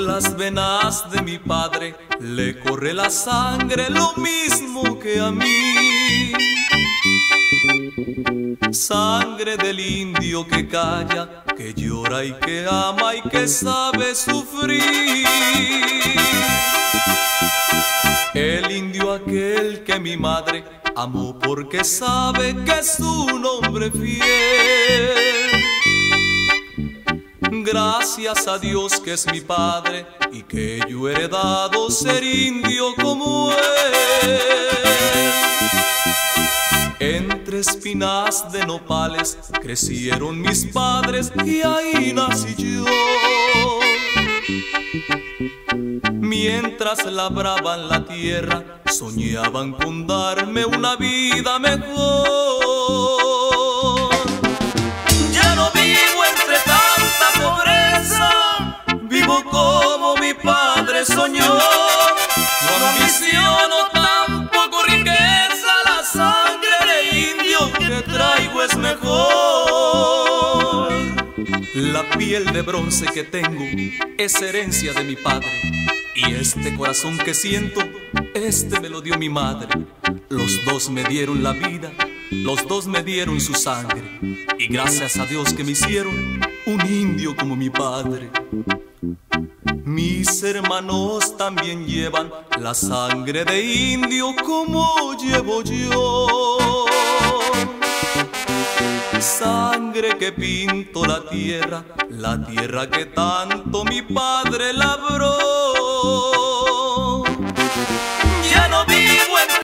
Las venas de mi padre le corre la sangre lo mismo que a mí. Sangre del indio que calla, que llora y que ama y que sabe sufrir. El indio aquel que mi madre amó porque sabe que es un hombre fiel. Gracias a Dios que es mi padre y que yo he heredado ser indio como él. Entre espinas de nopales crecieron mis padres y ahí nací yo. Mientras labraban la tierra, soñaban con darme una vida mejor. Ya no vivo entre tanta pobreza, vivo como mi padre soñó. No ambiciono tampoco riqueza, la sangre de indio que traigo es mejor. La piel de bronce que tengo es herencia de mi padre, y este corazón que siento, este me lo dio mi madre. Los dos me dieron la vida, los dos me dieron su sangre, y gracias a Dios que me hicieron un indio como mi padre. Mis hermanos también llevan la sangre de indio como llevo yo. Sangre que pinto la tierra que tanto mi padre labró.